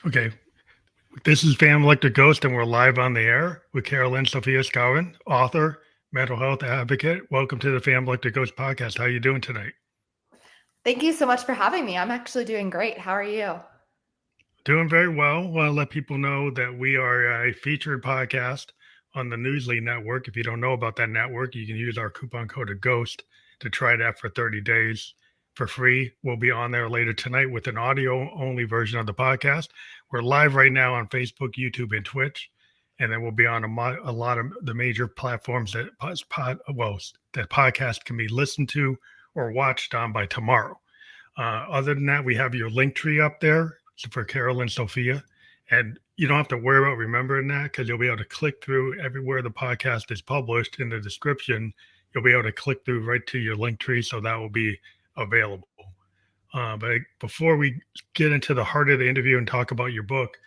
Okay, this is Fam Electric Ghost, and we're live on the air with Carolyn, Sophia, Skowron, author, mental health advocate. Welcome to the Fam Electric Ghost podcast. How are you doing tonight? Thank you so much for having me. I'm actually doing great. How are you? Doing very well. Want to let people know that we are a featured podcast on the Newsly network. If you don't know about that network, you can use our coupon code of GHOST to try that for 30 days for free. We'll be on there later tonight with an audio only version of the podcast. We're live right now on Facebook, YouTube, and Twitch. And then we'll be on a lot of the major platforms that that podcast can be listened to or watched on by tomorrow. Other than that, we have your link tree up there for Carolyn, Sophia. And you don't have to worry about remembering that because you'll be able to click through everywhere the podcast is published in the description. You'll be able to click through right to your link tree. So that will be available. But before we get into the heart of the interview and talk about your book,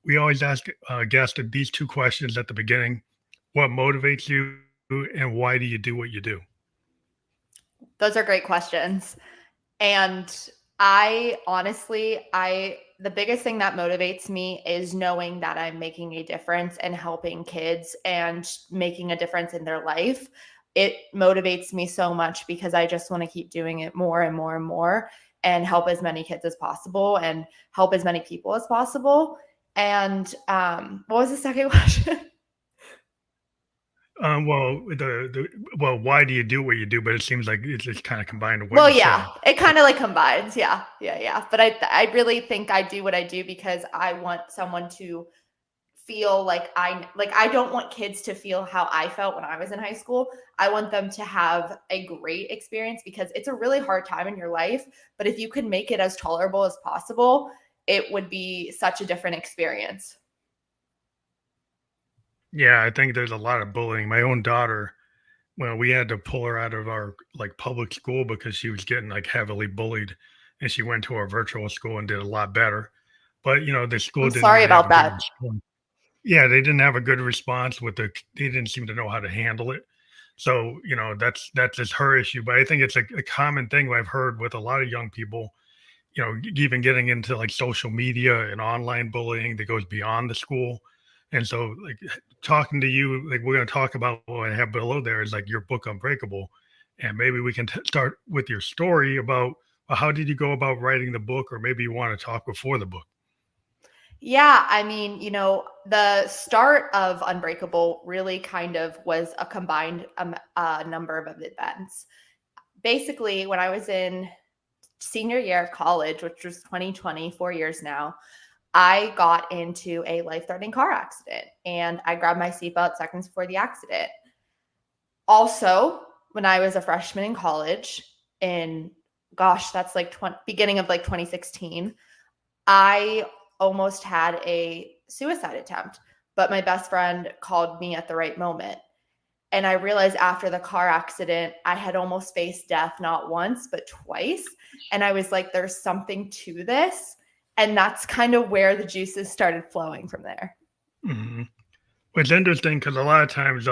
we always ask guests these two questions at the beginning. What motivates you and why do you do what you do? Those are great questions. And the biggest thing that motivates me is knowing that I'm making a difference and helping kids and making a difference in their life. It motivates me so much because I just want to keep doing it more and more and more and help as many kids as possible and help as many people as possible. And what was the second question? Why do you do what you do? But it seems like it's kind of combined. It kind of like combines. Yeah. But I really think I do what I do because I want someone to feel like I don't want kids to feel how I felt when I was in high school. I want them to have a great experience because it's a really hard time in your life. But if you can make it as tolerable as possible, it would be such a different experience. Yeah, I think there's a lot of bullying. My own daughter, well, we had to pull her out of our public school because she was getting heavily bullied, and she went to our virtual school and did a lot better. But the school I'm didn't sorry really have about a good that. response. Yeah, they didn't have a good response they didn't seem to know how to handle it. So that's just her issue. But I think it's a common thing I've heard with a lot of young people. Even getting into social media and online bullying that goes beyond the school. And so, talking to you, we're going to talk about what I have below there is your book, Unbreakable. And maybe we can start with your story about how did you go about writing the book, or maybe you want to talk before the book. Yeah, I mean, the start of Unbreakable really kind of was a combined number of events. Basically, when I was in senior year of college, which was 2020, 4 years now, I got into a life-threatening car accident and I grabbed my seatbelt seconds before the accident. Also, when I was a freshman in college that's beginning of 2016, I almost had a suicide attempt, but my best friend called me at the right moment. And I realized after the car accident, I had almost faced death, not once, but twice. And I was like, there's something to this. And that's kind of where the juices started flowing from there. Mm-hmm. It's interesting because a lot of times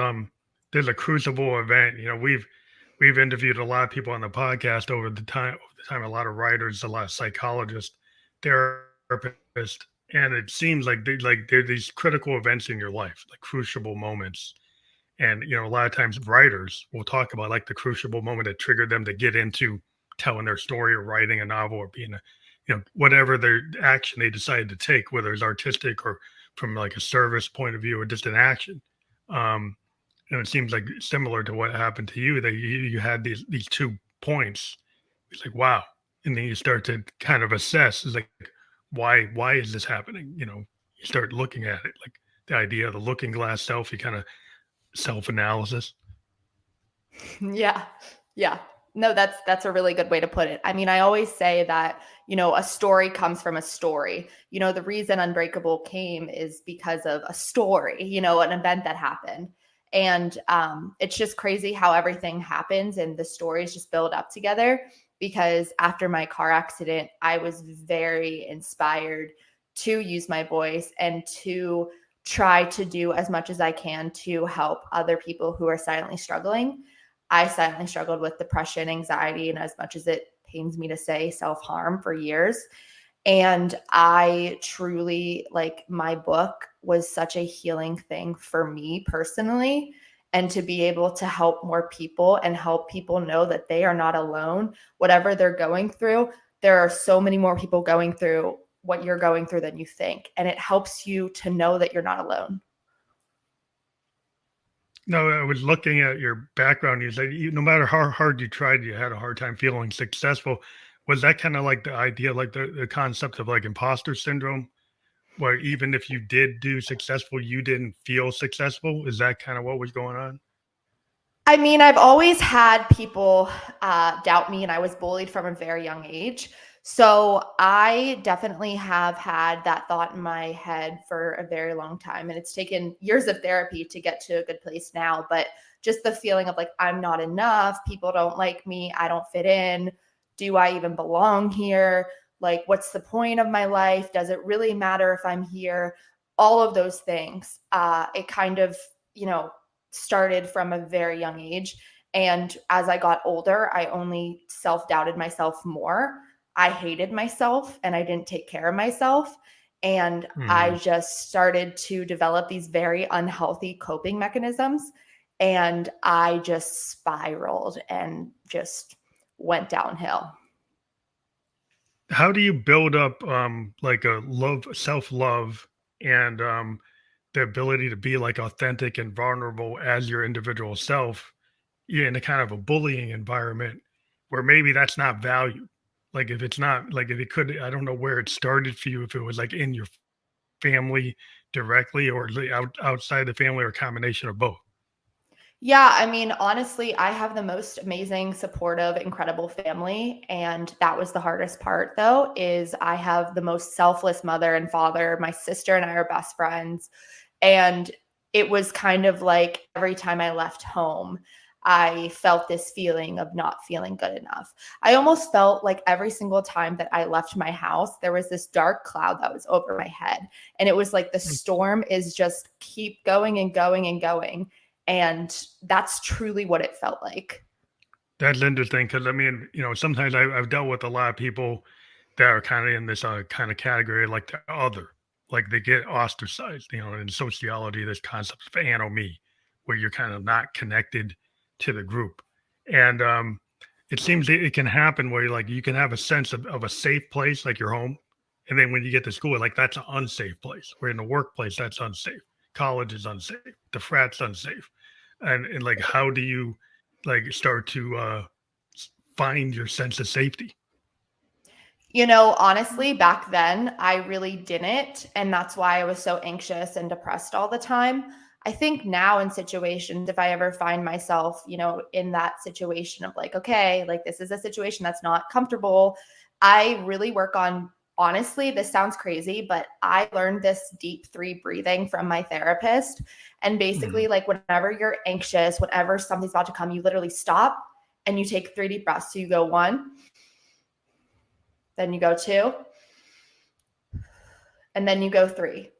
there's a crucible event. We've interviewed a lot of people on the podcast over the time, a lot of writers, a lot of psychologists, therapists, and it seems like there are these critical events in your life, like crucible moments. And a lot of times writers will talk about the crucible moment that triggered them to get into telling their story or writing a novel or being whatever their action they decided to take, whether it's artistic or from a service point of view or just an action. And it seems like similar to what happened to you, that you had these 2 points. It's like, wow. And then you start to kind of assess, is why is this happening? You start looking at it, the idea of the looking glass self, you kind of self-analysis. Yeah. No, that's a really good way to put it. I mean, I always say that, a story comes from a story. The reason Unbreakable came is because of a story, an event that happened. And it's just crazy how everything happens and the stories just build up together. Because after my car accident, I was very inspired to use my voice and to try to do as much as I can to help other people who are silently struggling. I silently struggled with depression, anxiety, and as much as it pains me to say, self-harm for years. And I truly, like, my book was such a healing thing for me personally. And to be able to help more people and help people know that they are not alone, whatever they're going through, there are so many more people going through what you're going through than you think. And it helps you to know that you're not alone. No, I was looking at your background. You said no matter how hard you tried, you had a hard time feeling successful. Was that kind of like the idea, like the concept of like imposter syndrome, where even if you did do successful, you didn't feel successful? Is that kind of what was going on? I mean, I've always had people doubt me, and I was bullied from a very young age. So I definitely have had that thought in my head for a very long time. And it's taken years of therapy to get to a good place now. But just the feeling of like, I'm not enough. People don't like me. I don't fit in. Do I even belong here? Like, what's the point of my life? Does it really matter if I'm here? All of those things. It kind of, started from a very young age. And as I got older, I only self doubted myself more. I hated myself and I didn't take care of myself. And I Mhm. just started to develop these very unhealthy coping mechanisms. And I just spiraled and just went downhill. How do you build up like a self-love and the ability to be like authentic and vulnerable as your individual self, in a kind of a bullying environment where maybe that's not valued? Like if it's not like if it could, I don't know where it started for you, if it was like in your family directly or outside the family or a combination of both. Yeah, I mean, honestly, I have the most amazing, supportive, incredible family, and that was the hardest part though, is I have the most selfless mother and father. My sister and I are best friends, and it was kind of like every time I left home, I felt this feeling of not feeling good enough. I almost felt like every single time that I left my house, there was this dark cloud that was over my head. And it was like the Mm. storm is just keep going and going and going. And that's truly what it felt like. That's interesting because I mean, sometimes I've dealt with a lot of people that are kind of in this kind of category, like the other, like they get ostracized. In sociology, this concept of anomy, where you're kind of not connected to the group, and it seems that it can happen where like you can have a sense of a safe place, like your home, and then when you get to school, like that's an unsafe place. Where in the workplace, that's unsafe. College is unsafe. The frat's unsafe, and like how do you like start to find your sense of safety? Honestly, back then, I really didn't. And that's why I was so anxious and depressed all the time. I think now in situations, if I ever find myself, in that situation of like, okay, like this is a situation that's not comfortable, I really work on, honestly, this sounds crazy, but I learned this deep three breathing from my therapist. And Mhm. basically, like, whenever you're anxious, whenever something's about to come, you literally stop and you take 3 deep breaths. So you go 1, then you go 2, and then you go 3.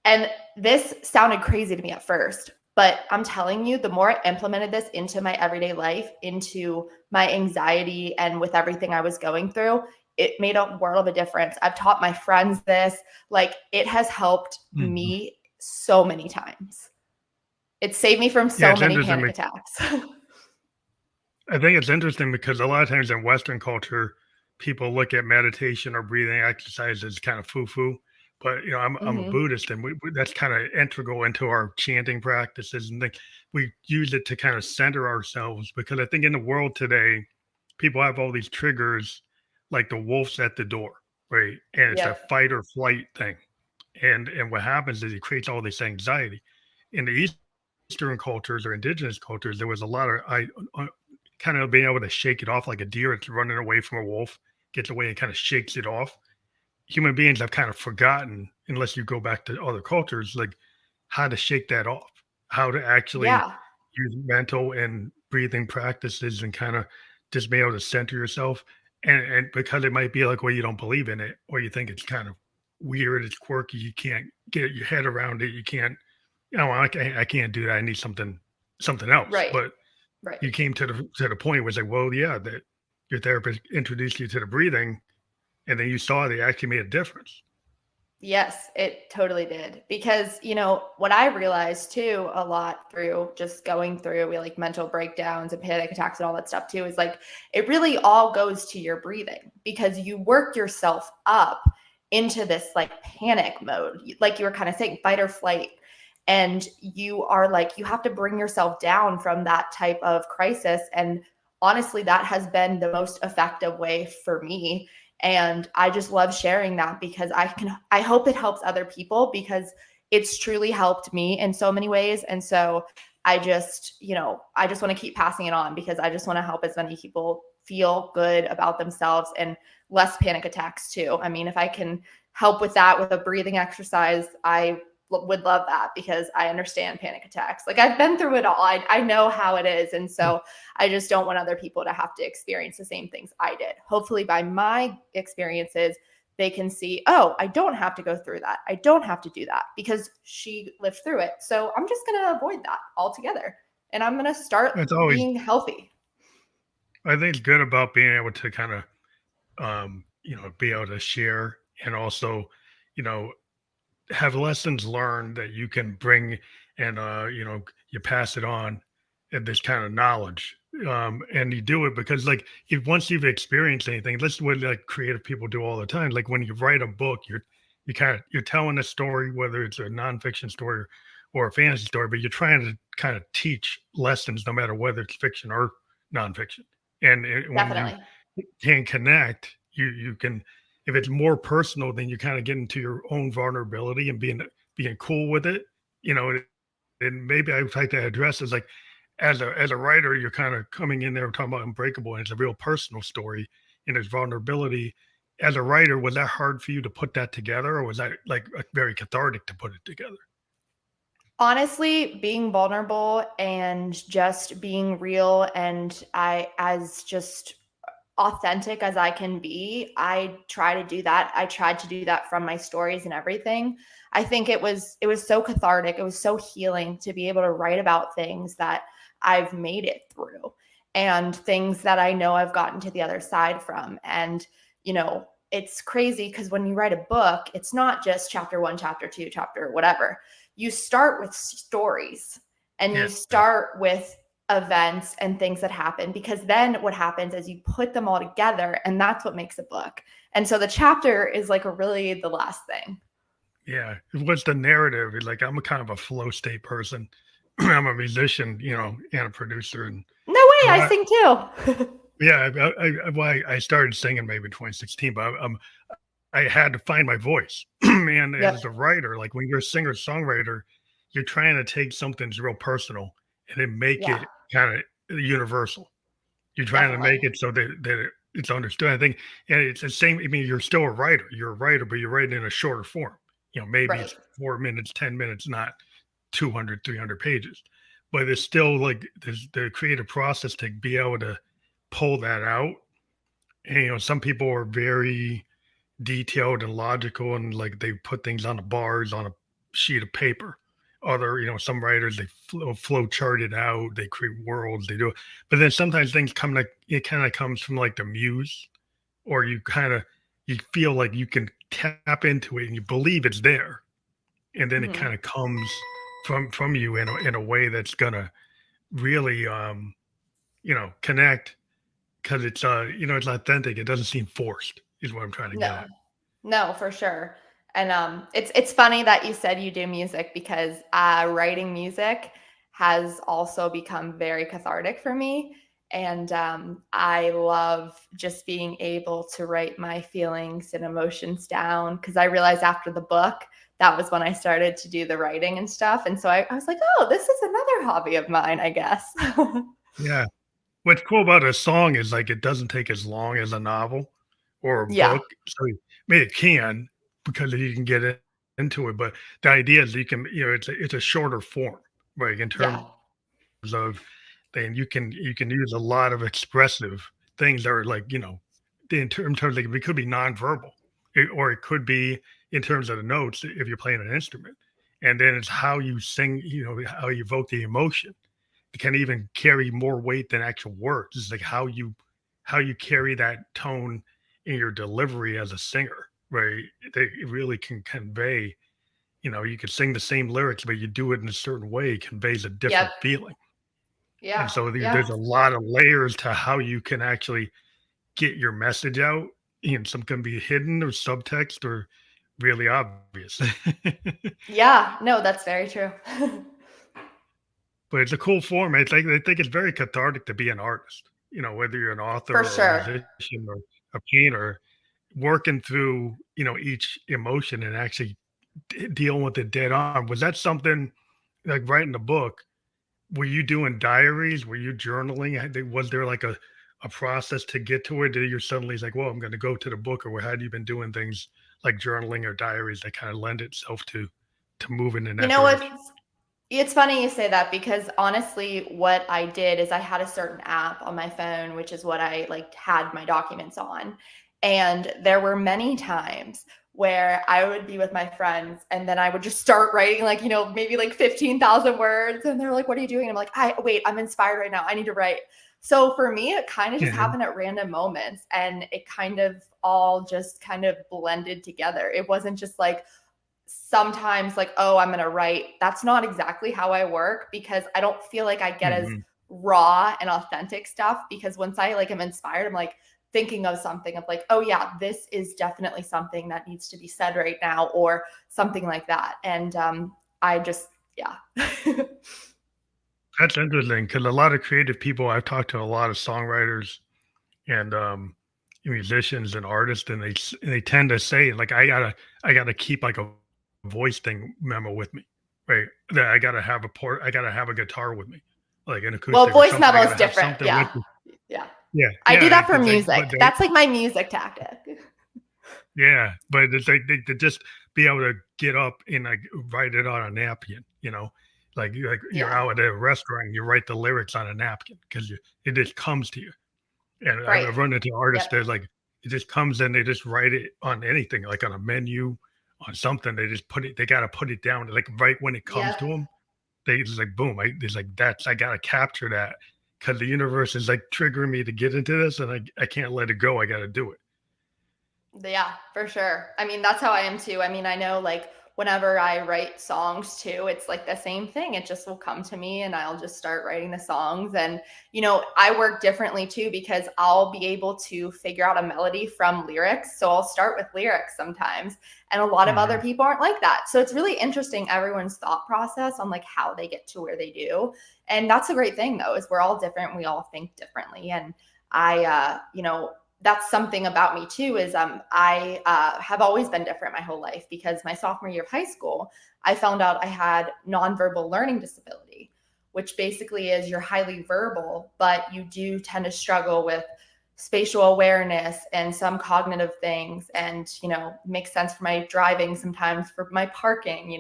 And this sounded crazy to me at first, but I'm telling you, the more I implemented this into my everyday life, into my anxiety, and with everything I was going through, it made a world of a difference. I've taught my friends this. Like, it has helped Mhm. me so many times. It saved me from Yeah, so it's many interesting. panic attacks. I think it's interesting because a lot of times in Western culture, people look at meditation or breathing exercise as kind of foo-foo. But I'm a Hmm. Buddhist, and that's kind of integral into our chanting practices, and we use it to kind of center ourselves. Because I think in the world today, people have all these triggers, like the wolf's at the door, right? And it's a Yep. fight or flight thing, and what happens is it creates all this anxiety. In the Eastern cultures or indigenous cultures, there was a lot of kind of being able to shake it off like a deer that's running away from a wolf, gets away and kind of shakes it off. Human beings have kind of forgotten, unless you go back to other cultures, like how to shake that off, how to actually Yeah. use mental and breathing practices and kind of just be able to center yourself. And because it might be like, well, you don't believe in it, or you think it's kind of weird, it's quirky, you can't get your head around it, you can't, I can't do that. I need something else. Right. But Right. you came to the point where it's like, well, yeah, that your therapist introduced you to the breathing, and then you saw they actually made a difference. Yes, it totally did. Because, what I realized too a lot through just going through like mental breakdowns and panic attacks and all that stuff too is like it really all goes to your breathing because you work yourself up into this like panic mode, like you were kind of saying, fight or flight. And you are like, you have to bring yourself down from that type of crisis. And honestly, that has been the most effective way for me, and I just love sharing that because I hope it helps other people because it's truly helped me in so many ways. And so I just want to keep passing it on because I just want to help as many people feel good about themselves and less panic attacks too. I mean, if I can help with that with a breathing exercise, I would love that because I understand panic attacks. Like I've been through it all. I know how it is. And so I just don't want other people to have to experience the same things I did. Hopefully by my experiences, they can see, oh, I don't have to go through that. I don't have to do that because she lived through it. So I'm just going to avoid that altogether. And I'm going to start It's always, being healthy. I think it's good about being able to kind of, be able to share and also, you know, have lessons learned that you can bring and you pass it on and this kind of knowledge and you do it because like if once you've experienced anything, this is what like creative people do all the time. Like when you write a book, you're telling a story, whether it's a nonfiction story or a fantasy story, but you're trying to kind of teach lessons no matter whether it's fiction or nonfiction. And when you Definitely. can connect, you can, if it's more personal, then you kind of get into your own vulnerability and being cool with it, and maybe I would like to address is like as a writer, you're kind of coming in there talking about unbreakable, and it's a real personal story and its vulnerability. As a writer, was that hard for you to put that together, or was that like very cathartic to put it together? Honestly, being vulnerable and just being real and I as just authentic as I can be, I try to do that. I tried to do that from my stories and everything. I think it was so cathartic. It was so healing to be able to write about things that I've made it through and things that I know I've gotten to the other side from. And it's crazy because when you write a book, it's not just chapter 1, chapter 2, chapter whatever. You start with stories and you Yeah. start with events and things that happen because then what happens is you put them all together and that's what makes a book. And so the chapter is like really the last thing. Yeah. What's the narrative? Like I'm a kind of a flow state person. I'm a musician, and a producer, and No way, a I lot. sing too. Yeah, I started singing maybe in 2016, but I had to find my voice. And as a Yep. writer, like when you're a singer songwriter, you're trying to take something that's real personal and then make Yeah, it kind of universal. You're trying to make definitely. it so that it's understood. I think, and it's the same. I mean, you're still a writer. You're a writer, but you're writing in a shorter form. Maybe Right. it's 4 minutes, 10 minutes, not 200, 300 pages. But it's still like there's the creative process to be able to pull that out. And, some people are very detailed and logical and like they put things on the bars on a sheet of paper. Other, some writers they flow chart it out, they create worlds, they do it. But then sometimes things come like it kind of comes from like the muse, or you feel like you can tap into it and you believe it's there, and then it Hmm. kind of comes from you in a way that's gonna really connect because it's authentic. It doesn't seem forced. Is what I'm trying to get No. at. No, for sure. And it's funny that you said you do music because writing music has also become very cathartic for me. And I love just being able to write my feelings and emotions down because I realized after the book, that was when I started to do the writing and stuff. And so I was like, oh, this is another hobby of mine, I guess. Yeah. What's cool about a song is like it doesn't take as long as a novel or a Yeah. book. So I mean, it can because you can get into it, but the idea is you can, it's a shorter form, right? In Yeah. terms of then you can use a lot of expressive things that are like, in terms like it could be nonverbal, or it could be in terms of the notes if you're playing an instrument. And then it's how you sing, how you evoke the emotion can even carry more weight than actual words. It's like how you carry that tone in your delivery as a singer, right? They really can convey, you could sing the same lyrics, but you do it in a certain way, it conveys a Yep. different feeling. And Yeah. so there's Yeah. a lot of layers to how you can actually get your message out. Some can be hidden or subtext or really obvious. Yeah. No, that's very true. But it's a cool form. I think it's very cathartic to be an artist. Whether you're an For author or a sure. musician or a painter, working through each emotion and actually dealing with it dead on. Was that something like writing the book? Were you doing diaries? Were you journaling? Was there like a process to get to it? Did you suddenly like, well, I'm going to go to the book, or had you been doing things like journaling or diaries that kind of lend itself to moving in You that know what? direction? It's funny you say that because honestly, what I did is I had a certain app on my phone, which is what I like had my documents on. And there were many times where I would be with my friends and then I would just start writing like, maybe like 15,000 words. And they're like, what are you doing? And I'm like, wait, I'm inspired right now. I need to write. So for me, it kind of just Mhm, happened at random moments and it kind of all just kind of blended together. It wasn't just like, sometimes like, oh, I'm going to write. That's not exactly how I work because I don't feel like I get as mhm. raw and authentic stuff because once I like am inspired, I'm like thinking of something of like, oh yeah, this is definitely something that needs to be said right now or something like that. And I just, yeah. That's interesting because a lot of creative people, I've talked to a lot of songwriters and musicians and artists, and they tend to say like, I gotta keep like a voice thing memo with me, right? That I gotta have a guitar with me, like an Well, acoustic or voice something. I memo is gotta have different. something with Yeah. me. Yeah. Yeah, I do yeah. that for It's like, music. but they, That's like my music tactic. yeah, but it's like they to just be able to get up and like write it on a napkin, like you're Yeah. out at a restaurant, and you write the lyrics on a napkin because it just comes to you. And Right. I've run into artists Yep. that like it just comes in, they just write it on anything, like on a menu, on something. They just put it, they got to put it down, like right when it comes Yep. to them. They just like boom, it's like I got to capture that because the universe is like triggering me to get into this, and I can't let it go. I got to do it. Yeah, for sure. I mean, that's how I am too. I mean, I know like whenever I write songs too, it's like the same thing. It just will come to me and I'll just start writing the songs. And, I work differently too because I'll be able to figure out a melody from lyrics. So I'll start with lyrics sometimes. And a lot of other Mhm. people aren't like that. So it's really interesting everyone's thought process on like how they get to where they do. And that's a great thing though, is we're all different. We all think differently. And that's something about me too is I have always been different my whole life because my sophomore year of high school I found out I had nonverbal learning disability, which basically is you're highly verbal but you do tend to struggle with spatial awareness and some cognitive things and makes sense for my driving sometimes for my parking,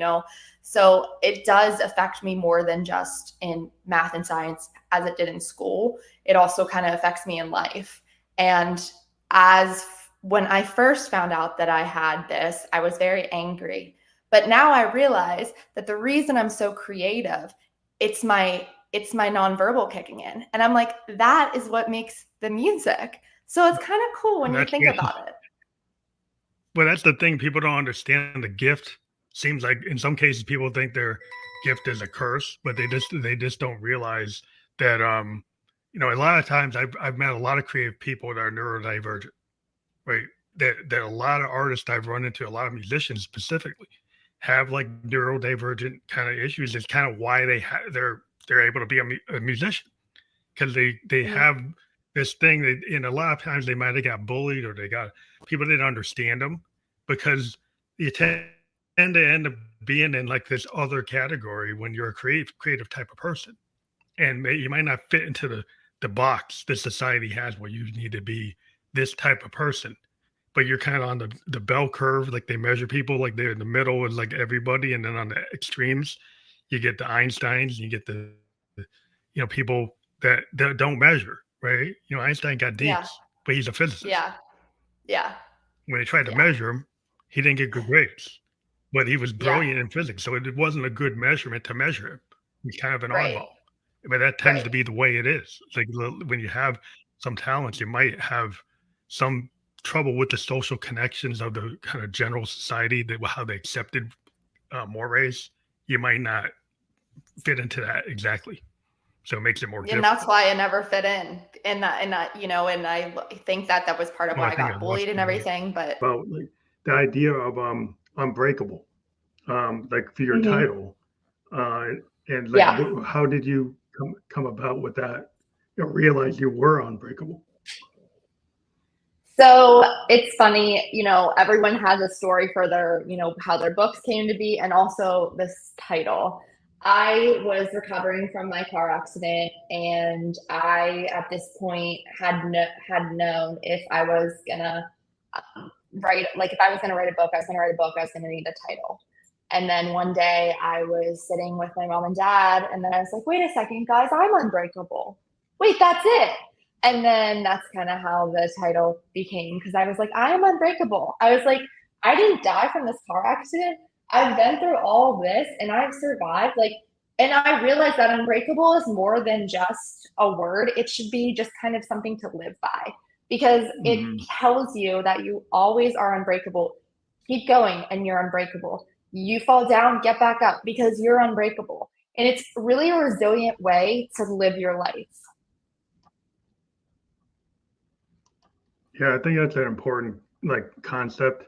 so it does affect me more than just in math and science as it did in school. It also kind of affects me in life. And as when I first found out that I had this, I was very angry. But now I realize that the reason I'm so creative, it's my nonverbal kicking in. And I'm like, that is what makes the music. So it's kind of cool when you That's think about it. Well, that's the thing. People don't understand the gift. Seems like in some cases people think their gift is a curse, but they just don't realize that a lot of times I've met a lot of creative people that are neurodivergent, right? That a lot of artists I've run into, a lot of musicians specifically, have like neurodivergent kind of issues. It's kind of why they're able to be a musician because they Mhm. have this thing that, and a lot of times they might have got bullied or they got people didn't understand them because you tend to end up being in like this other category when you're a creative type of person, and you might not fit into the box that society has where you need to be this type of person, but you're kind of on the bell curve, like they measure people like they're in the middle is like everybody, and then on the extremes you get the Einsteins and you get the people that don't measure, right? Einstein got Yeah. D's, but he's a physicist. Yeah. Yeah. When they tried to Yeah. measure him, he didn't get good grades, but he was Yeah. brilliant in physics, so it wasn't a good measurement to measure him. He's kind of an Right. oddball, but that tends to Right. be the way it is. It's like when you have some talents, you might have some trouble with the social connections of the kind of general society, that how they accepted mores, you might not fit into that exactly. So it makes it more And difficult. that's why I never fit in. And and I think that that was part of Well, I why I think I got lost bullied and you there. everything. But About like the idea of unbreakable, like for your Mhm. title, uh, and like Yeah. how did you come about with that? You know, realize you were unbreakable. So it's funny, everyone has a story for their, how their books came to be and also this title. I was recovering from my car accident and I at this point had known if I was gonna write like if I was gonna write a book, I was gonna write a book, I was gonna need a title. And then one day I was sitting with my mom and dad, and then I was like, wait a second, guys, I'm unbreakable. Wait, that's it. And then that's kind of how the title became because I was like, I am unbreakable. I was like, I didn't die from this car accident. I've been through all of this and I've survived. Like, and I realized that unbreakable is more than just a word. It should be just kind of something to live by because it Mm-hmm. tells you that you always are unbreakable. Keep going and you're unbreakable. You fall down, get back up because you're unbreakable. And it's really a resilient way to live your life. Yeah, I think that's an important like concept,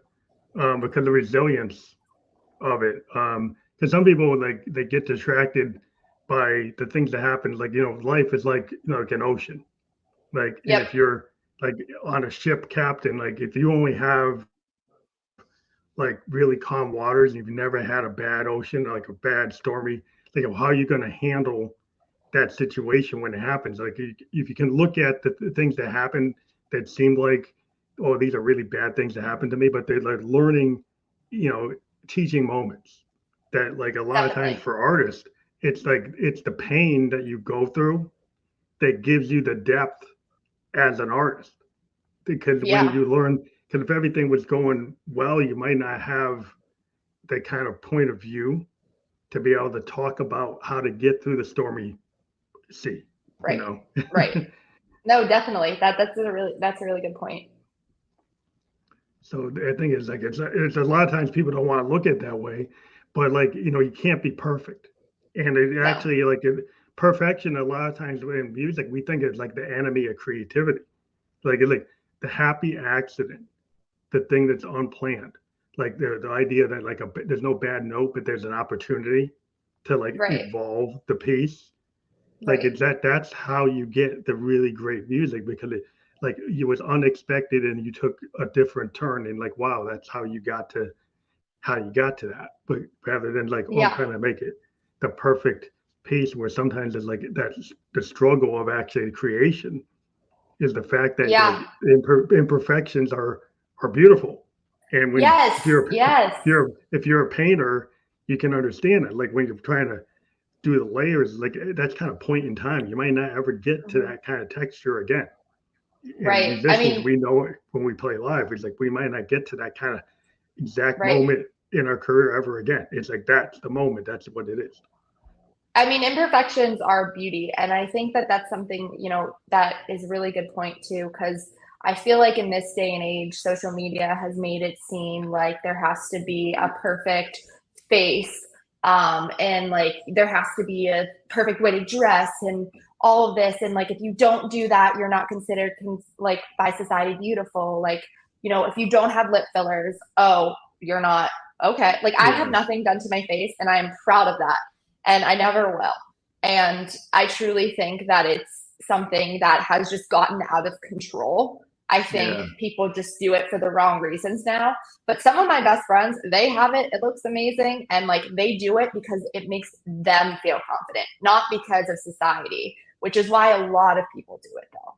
because the resilience of it. Because some people like they get distracted by the things that happen. Like life is like like an ocean. Like, and Yep. if you're like on a ship captain, like if you only have like really calm waters and you've never had a bad ocean, like a bad stormy, like how are you going to handle that situation when it happens? Like if you can look at the things that happen that seem like, oh, these are really bad things that happen to me, but they're like learning, you know, teaching moments that like a lot of times Definitely. for artists, it's like it's the pain that you go through that gives you the depth as an artist. Because when Yeah. you learn, because if everything was going well, you might not have that kind of point of view to be able to talk about how to get through the stormy sea, you Right. know. Right. No, definitely. That's a really good point. So I think it's like it's a lot of times people don't want to look at it that way, but like you can't be perfect, and it No. actually like perfection a lot of times in music we think it's like the enemy of creativity, like it's like the happy accident, the thing that's unplanned, like the idea that like there's no bad note, but there's an opportunity to like Right. evolve the piece. Like Right. it's that's how you get the really great music because it like it was unexpected and you took a different turn and like wow that's how you got to that, but rather than like oh I'm Yeah. trying to make it the perfect piece where sometimes it's like that's the struggle of actually creation is the fact that like Yeah. imperfections are beautiful, and when if Yes. you're Yes. if you're a painter you can understand it like when you're trying to do the layers like that's kind of point in time you might not ever get to Mhm. that kind of texture again, and Right. I musicians mean, we know it when we play live it's like we might not get to that kind of exact right. moment in our career ever again. It's like that's the moment, that's what it is. I mean, imperfections are beauty. And I think that that's something, that is a really good point too, because I feel like in this day and age, social media has made it seem like there has to be a perfect face. And like there has to be a perfect way to dress and all of this. And like if you don't do that, you're not considered like by society beautiful. Like, if you don't have lip fillers, oh, you're not okay. Like I have Yeah, nothing done to my face and I am proud of that and I never will. And I truly think that it's something that has just gotten out of control. I think yeah, people just do it for the wrong reasons now. But some of my best friends, they have it. It looks amazing. And like they do it because it makes them feel confident, not because of society, which is why a lot of people do it though.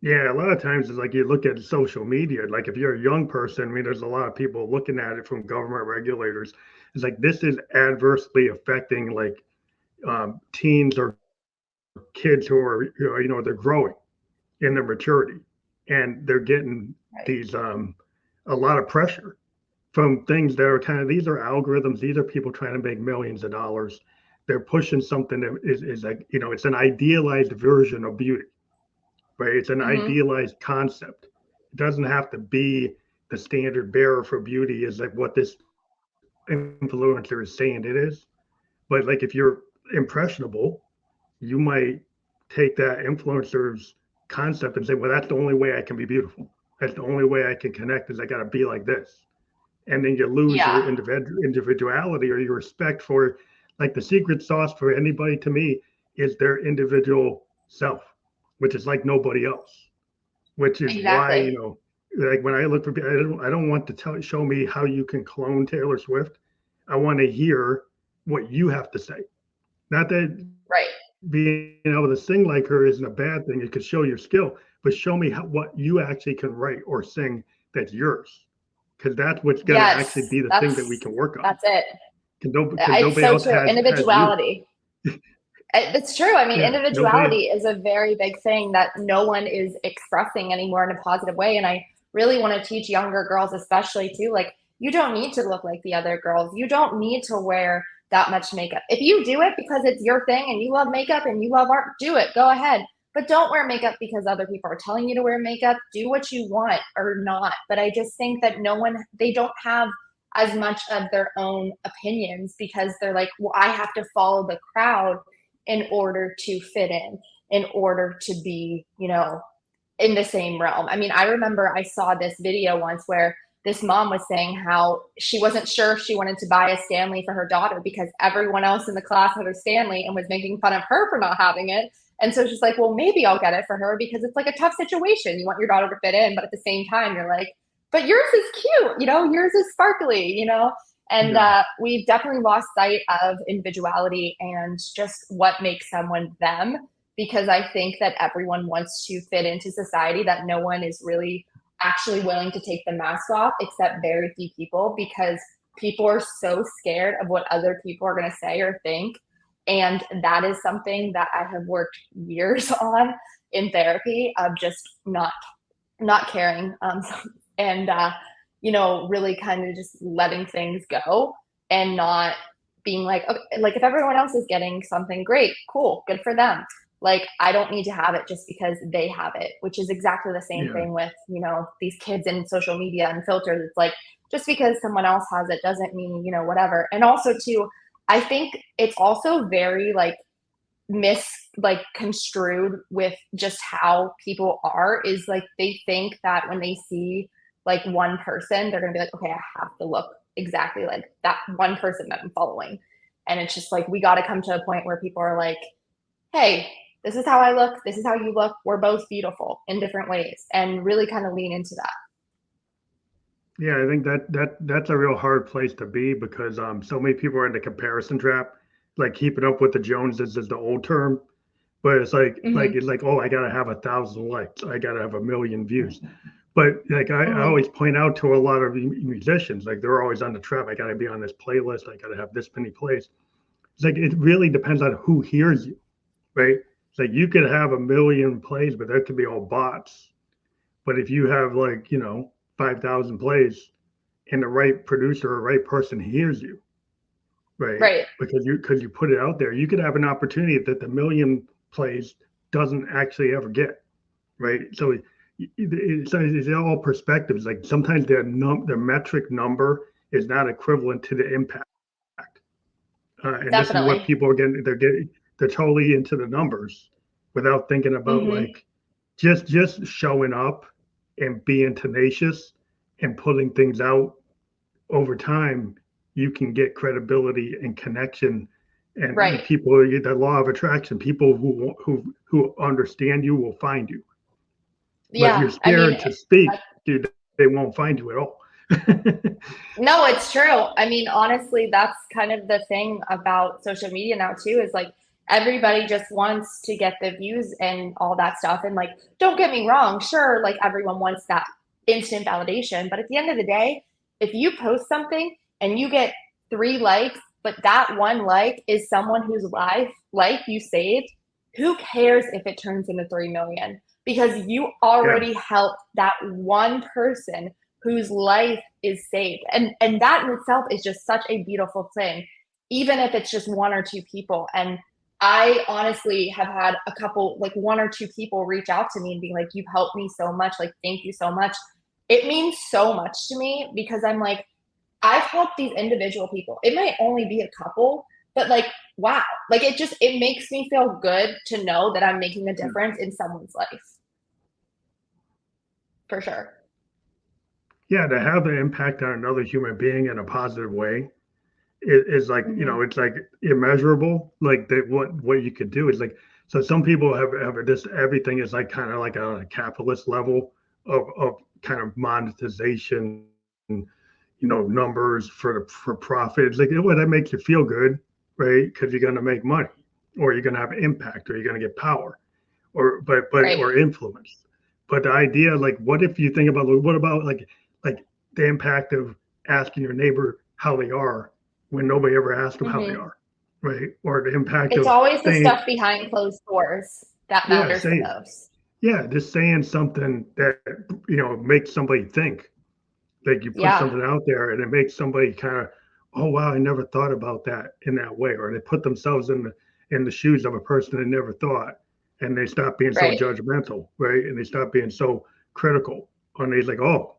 yeah. A lot of times it's like you look at social media like if you're a young person, I mean there's a lot of people looking at it from government regulators, it's like this is adversely affecting like teens or kids who are they're growing in their maturity and they're getting Right. these a lot of pressure from things that are kind of these are algorithms, these are people trying to make millions of dollars, they're pushing something that is like it's an idealized version of beauty, right? It's an Mm-hmm. idealized concept, It doesn't have to be the standard bearer for beauty is like what this influencer is saying it is. But like if you're impressionable, you might take that influencer's concept and say, well, that's the only way I can be beautiful. That's the only way I can connect is I got to be like this. And then you lose your Yeah. individuality or your respect for, like, the secret sauce for anybody to me is their individual self, which is like nobody else, which is why, Exactly. you know, like when I look for, I don't want to show me how you can clone Taylor Swift. I want to hear what you have to say. Not that Right. being able to sing like her isn't a bad thing. It could show your skill, but show me what you actually can write or sing that's yours, because that's what's going to actually Yes. be the thing that we can work on. That's it. Because It's nobody so else true. has you. Individuality. It's true. I mean, Yeah, nobody. individuality is a very big thing that no one is expressing anymore in a positive way. And I really want to teach younger girls, especially too, like, you don't need to look like the other girls. You don't need to wear that much makeup. If you do it because it's your thing and you love makeup and you love art, do it. Go ahead. But don't wear makeup because other people are telling you to wear makeup. Do what you want or not. But I just think that they don't have as much of their own opinions because they're like, well, I have to follow the crowd in order to fit in order to be, you know, in the same realm. I mean, I remember I saw this video once where this mom was saying how she wasn't sure if she wanted to buy a Stanley for her daughter because everyone else in the class had a Stanley and was making fun of her for not having it. And so she's like, well, maybe I'll get it for her because it's like a tough situation. You want your daughter to fit in, but at the same time, you're like, but yours is cute, you know, yours is sparkly, you know? And Yeah, we've definitely lost sight of individuality and just what makes someone them, because I think that everyone wants to fit into society, that no one is really actually willing to take the mask off except very few people, because people are so scared of what other people are going to say or think. And that is something that I have worked years on in therapy, of just not caring, and you know, really kind of just letting things go and not being like, okay, like if everyone else is getting something, great, cool, good for them. Like, I don't need to have it just because they have it, which is exactly the same yeah, thing with, you know, these kids in social media and filters. It's like, just because someone else has it doesn't mean, you know, whatever. And also too, I think it's also very like like construed with just how people are, is like they think that when they see like one person, they're gonna be like, okay, I have to look exactly like that one person that I'm following. And it's just like, we got to come to a point where people are like, hey, this is how I look, this is how you look, we're both beautiful in different ways, and really kind of lean into that. yeah. I think that's a real hard place to be because so many people are in the comparison trap, like keeping up with the Joneses is the old term, but it's Mm-hmm. it's like, oh, I gotta have 1,000 likes, I gotta have 1,000,000 views. But like I Mm-hmm. always point out to a lot of musicians, like they're always on the trap. I got to be on this playlist. I got to have this many plays. It's like it really depends on who hears you, right? It's like you could have 1,000,000 plays, but that could be all bots. But if you have, like, you know, 5,000 plays and the right producer or right person hears you, right? Right. Because you put it out there, you could have an opportunity that the million plays doesn't actually ever get, right? So it's all perspectives. Like sometimes the metric number is not equivalent to the impact, and this is what Definitely. people are getting. They're totally into the numbers without thinking about, Mm-hmm. like, just showing up and being tenacious and putting things out over time. You can get credibility and connection, and Right. people, the law of attraction. People who understand you will find you. But if Yeah, you're I mean, scared to speak, dude, they won't find you at all. no, it's true. I mean, honestly, that's kind of the thing about social media now too, is like everybody just wants to get the views and all that stuff. And like, don't get me wrong, sure, like everyone wants that instant validation, but at the end of the day, if you post something and you get 3 likes, but that one like is someone whose life you saved, who cares if it turns into 3 million? Because you Yeah, already helped that one person whose life is saved. And that in itself is just such a beautiful thing, even if it's just one or two people. And I honestly have had a couple, like 1 or 2 people reach out to me and be like, you've helped me so much. Like, thank you so much. It means so much to me because I'm like, I've helped these individual people. It might only be a couple, but like, wow. Like it makes me feel good to know that I'm making a difference in someone's life. For sure. Yeah, to have an impact on another human being in a positive way is like, it's like immeasurable. Like that, what you could do is like, so some people have this, everything is like kind of like on a capitalist level of kind of monetization, numbers for profit. It's like, that makes you feel good, right? Because you're going to make money, or you're going to have impact, or you're going to get power, or influence. But the idea, like, what if you think about, what about like the impact of asking your neighbor how they are when nobody ever asked them how they are, right? Or the impact It's of always the saying, stuff behind closed doors that matters the most. just saying something that makes somebody think. Like you put something out there and it makes somebody kind of, oh wow, I never thought about that in that way, or they put themselves in the shoes of a person they never thought, and they stop being so judgmental, right? And they stop being so critical, and they're like, oh,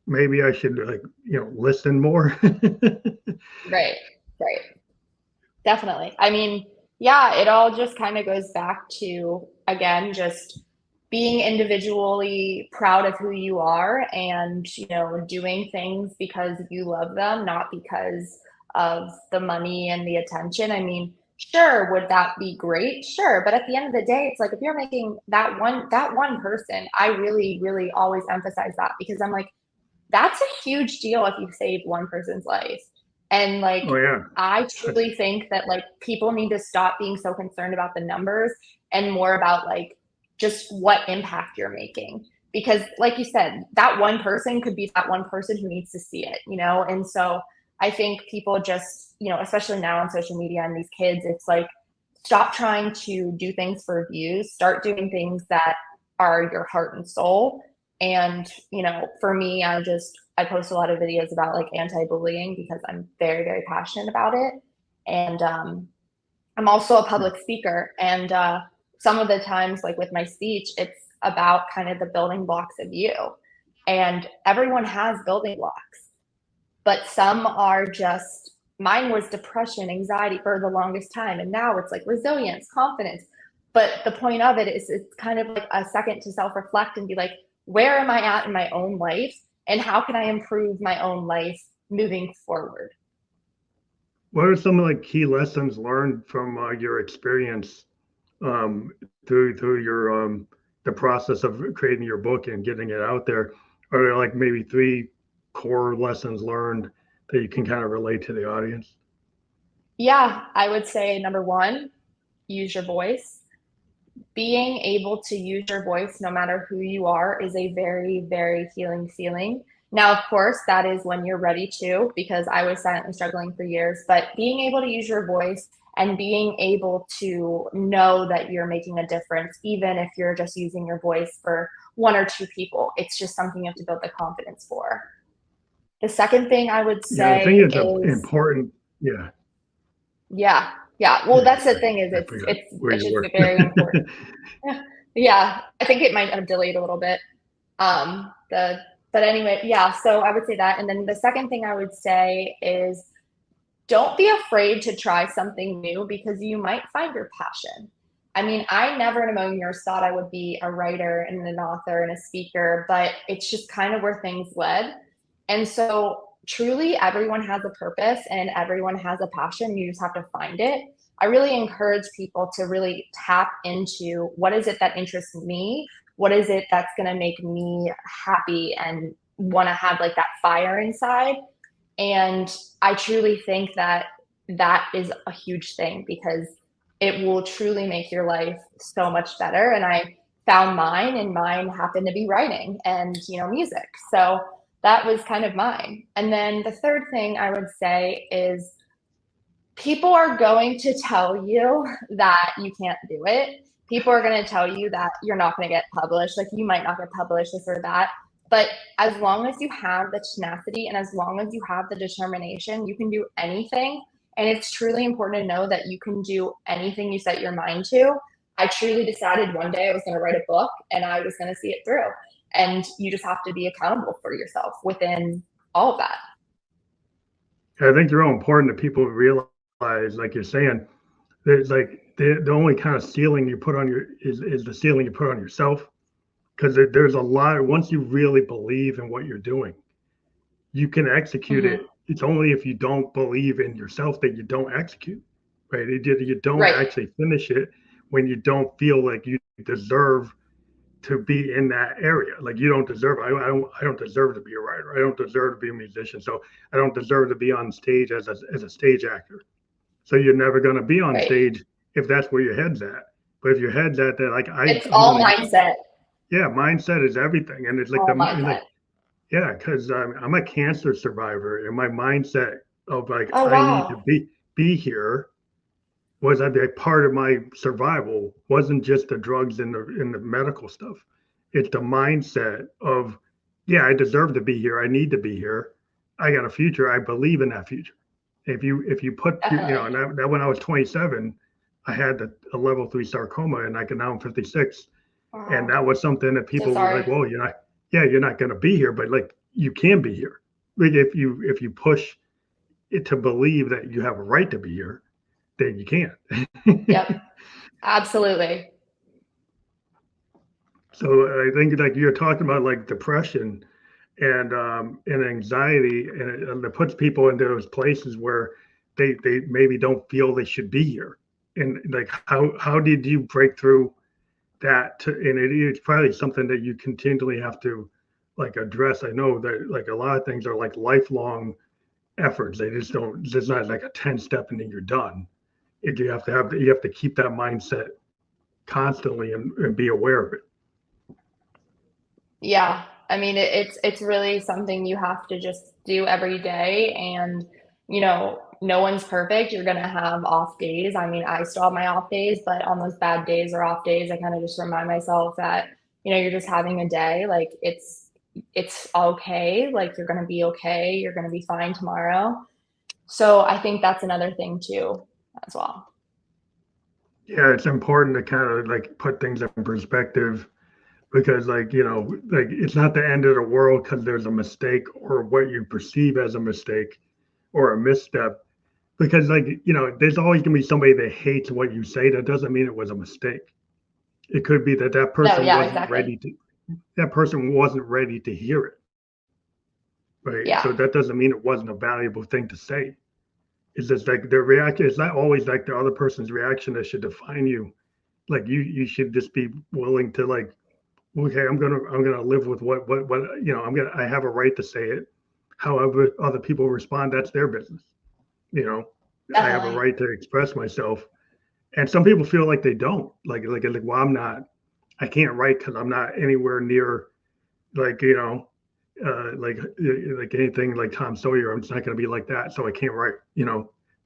maybe I should listen more. Right. Definitely. I mean, yeah, it all just kind of goes back to, again, just being individually proud of who you are and, doing things because you love them, not because of the money and the attention. I mean, sure, would that be great? Sure. But at the end of the day, it's like if you're making that one person, I really, really always emphasize that because I'm like, that's a huge deal if you save one person's life. And like, Oh yeah. I truly think that like people need to stop being so concerned about the numbers and more about like just what impact you're making. Because like you said, that one person could be that one person who needs to see it, And so I think people just, especially now on social media and these kids, it's like, stop trying to do things for views, start doing things that are your heart and soul. And, for me, I post a lot of videos about like anti-bullying because I'm very, very passionate about it. And I'm also a public speaker. And some of the times, like with my speech, it's about kind of the building blocks of you. And everyone has building blocks, but some are just, mine was depression, anxiety for the longest time. And now it's like resilience, confidence. But the point of it is it's kind of like a second to self-reflect and be like, where am I at in my own life? And how can I improve my own life moving forward? What are some of the key lessons learned from your experience through your the process of creating your book and getting it out there? Are there like maybe 3 core lessons learned that you can kind of relate to the audience? Yeah, I would say number 1, use your voice. Being able to use your voice no matter who you are is a very, very healing feeling. Now, of course, that is when you're ready to, because I was silently struggling for years, but being able to use your voice and being able to know that you're making a difference, even if you're just using your voice for 1 or 2 people, it's just something you have to build the confidence for. The second thing I would say I think it's is important. Yeah. Yeah. Well, that's the thing is it's just very important. Yeah, I think it might have delayed a little bit. But anyway, yeah, so I would say that. And then the second thing I would say is don't be afraid to try something new because you might find your passion. I mean, I never in a million years thought I would be a writer and an author and a speaker, but it's just kind of where things led. And so truly everyone has a purpose and everyone has a passion. You just have to find it. I really encourage people to really tap into what is it that interests me? What is it that's going to make me happy and want to have like that fire inside? And I truly think that that is a huge thing because it will truly make your life so much better. And I found mine, and mine happened to be writing and, music. So that was kind of mine. And then the third thing I would say is people are going to tell you that you can't do it. People are going to tell you that you're not going to get published. Like you might not get published, this or that. But as long as you have the tenacity and as long as you have the determination, you can do anything. And it's truly important to know that you can do anything you set your mind to. I truly decided one day I was going to write a book and I was going to see it through. And you just have to be accountable for yourself within all of that. I think they're all important that people realize, like you're saying, there's like the only kind of ceiling you put on your is the ceiling you put on yourself. Because there's a lot, once you really believe in what you're doing, you can execute it. It's only if you don't believe in yourself that you don't execute, right? You don't actually finish it when you don't feel like you deserve to be in that area. Like you don't deserve, I don't deserve to be a writer. I don't deserve to be a musician. So I don't deserve to be on stage as a stage actor. So you're never going to be on stage if that's where your head's at. But if your head's at that, like it's all mindset. Yeah, mindset is everything. And it's like because I'm a cancer survivor, and my mindset of like I need to be here was a part of my survival. Wasn't just the drugs and the medical stuff. It's the mindset of, yeah, I deserve to be here. I need to be here. I got a future. I believe in that future. If you put and that when I was 27, I had a level 3 sarcoma, and now I'm 56, and that was something that people were like, well, you're not going to be here, but like you can be here. Like if you push it to believe that you have a right to be here, then you can. Yep, absolutely. So I think like you're talking about like depression and anxiety, and it puts people into those places where they maybe don't feel they should be here. And like how did you break through that and it's probably something that you continually have to like address. I know that like a lot of things are like lifelong efforts. They just don't, it's not like a 10-step and then you're done. You have to keep that mindset constantly and be aware of it. Yeah, I mean it's really something you have to just do every day. And no one's perfect. You're going to have off days. I mean, I still have my off days, but on those bad days or off days, I kind of just remind myself that, you're just having a day. Like it's okay. Like you're going to be okay. You're going to be fine tomorrow. So I think that's another thing too, as well. Yeah, it's important to kind of like put things in perspective because like, like it's not the end of the world because there's a mistake or what you perceive as a mistake or a misstep. Because like, there's always gonna be somebody that hates what you say. That doesn't mean it was a mistake. It could be that person wasn't ready to, that person wasn't ready to hear it. Right. Yeah. So that doesn't mean it wasn't a valuable thing to say. It's just like their reaction. It's not always like the other person's reaction that should define you. Like you should just be willing to like, okay, I'm gonna live with what I have a right to say it. However, other people respond, that's their business. Definitely. I have a right to express myself. And some people feel like they don't. Like well, I can't write because I'm not anywhere near like, like anything like Tom Sawyer. I'm just not gonna be like that. So I can't write,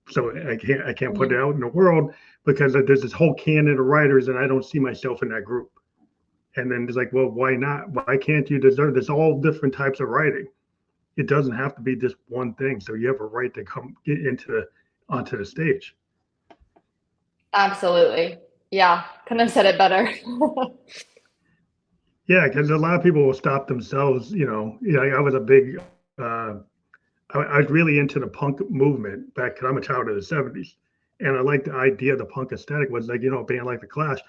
so I can't put it out in the world because there's this whole canon of writers and I don't see myself in that group. And then it's like, well, why not? Why can't you deserve? There's all different types of writing. It doesn't have to be just one thing. So you have a right to get onto the stage. Absolutely. Yeah. Couldn't have said it better. Yeah, because a lot of people will stop themselves. I was a big, I was really into the punk movement back because I'm a child of the 70s. And I like the idea of the punk aesthetic was like, a band like the Clash.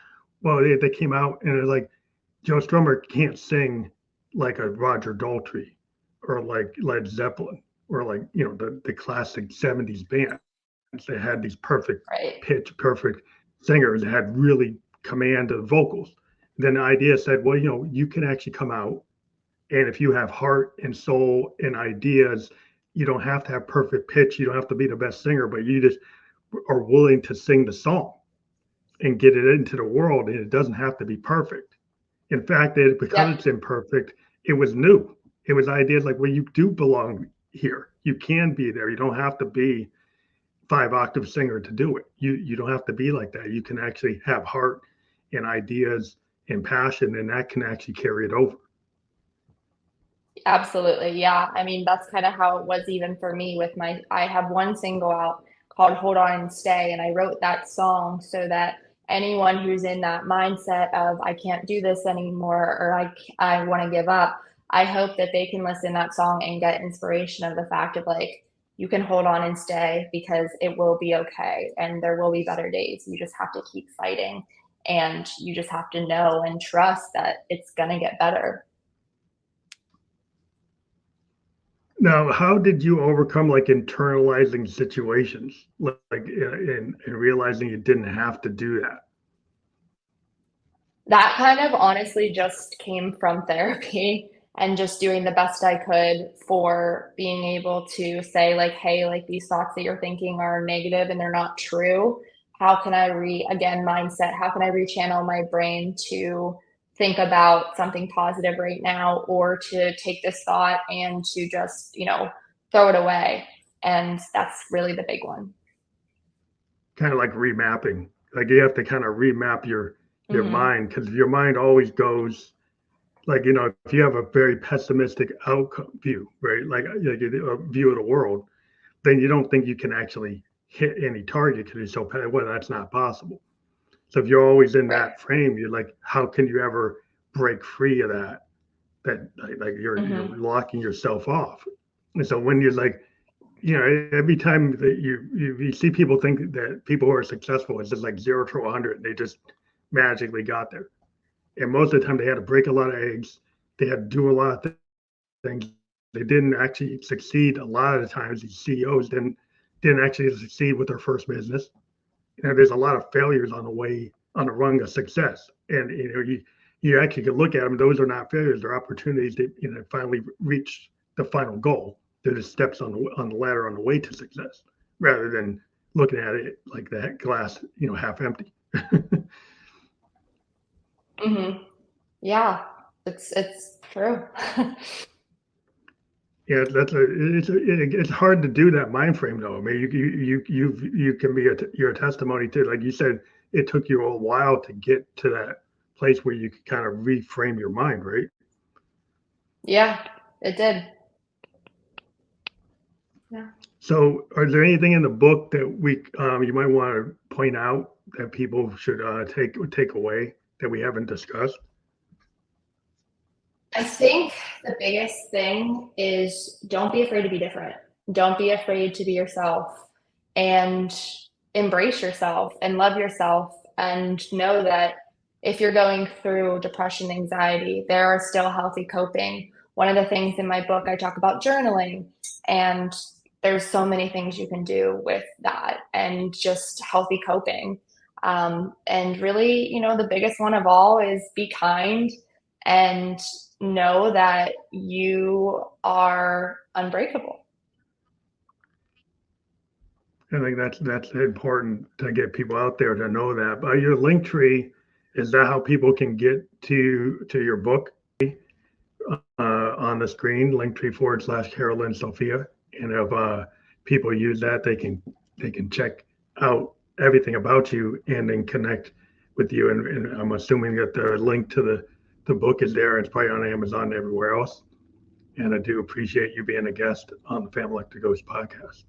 Well, they came out and it was like, Joe Strummer can't sing like a Roger Daltrey or like Led Zeppelin or like, the classic 70s bands. They had these perfect pitch, perfect singers that had really command of vocals. Then the idea said, well, you can actually come out and if you have heart and soul and ideas, you don't have to have perfect pitch. You don't have to be the best singer, but you just are willing to sing the song and get it into the world. And it doesn't have to be perfect. In fact, because it's imperfect, it was new. It was ideas like, well, you do belong here. You can be there. You don't have to be 5-octave singer to do it. You don't have to be like that. You can actually have heart and ideas and passion, and that can actually carry it over. Absolutely. Yeah. I mean, that's kind of how it was even for me with I have one single out called Hold On and Stay. And I wrote that song so that anyone who's in that mindset of I can't do this anymore, or I want to give up, I hope that they can listen to that song and get inspiration of the fact of like, you can hold on and stay because it will be okay. And there will be better days. You just have to keep fighting, and you just have to know and trust that it's going to get better. Now, how did you overcome like internalizing situations, like and realizing you didn't have to do that? That kind of honestly just came from therapy and just doing the best I could for being able to say like, hey, like these thoughts that you're thinking are negative and they're not true. How can I mindset, how can I rechannel my brain to think about something positive right now, or to take this thought and to just, throw it away. And that's really the big one. Kind of like remapping. Like you have to kind of remap your mind, because your mind always goes like, if you have a very pessimistic outcome view, right? Like a view of the world, then you don't think you can actually hit any target because you're so, well, that's not possible. So if you're always in that frame, you're like, how can you ever break free of that? That like you're locking yourself off. And so when you're like, every time that you see people think that people who are successful is just like 0 to 100, they just magically got there. And most of the time they had to break a lot of eggs. They had to do a lot of things. They didn't actually succeed. A lot of the times these CEOs didn't actually succeed with their first business. There's a lot of failures on the rung of success. And you actually can look at them. Those are not failures. They're opportunities to finally reach the final goal. They're the steps on the ladder on the way to success, rather than looking at it like that glass, half empty. Yeah, it's true. Yeah, it's hard to do that mind frame though. I mean, you can be you're a testimony to, like you said, it took you a while to get to that place where you could kind of reframe your mind, right? Yeah, it did. Yeah. So, is there anything in the book that you might want to point out that people should take away that we haven't discussed? I think the biggest thing is don't be afraid to be different. Don't be afraid to be yourself, and embrace yourself and love yourself, and know that if you're going through depression, anxiety, there are still healthy coping. One of the things in my book, I talk about journaling, and there's so many things you can do with that, and just healthy coping. And really, the biggest one of all is be kind and know that you are unbreakable. I think that's important to get people out there to know that. But your link tree, is that how people can get to your book? On the screen, linktree/Carolyn Sophia. And if people use that, they can check out everything about you and then connect with you. And I'm assuming that the link to the book is there. It's probably on Amazon and everywhere else. And I do appreciate you being a guest on the Family Like to Ghost podcast.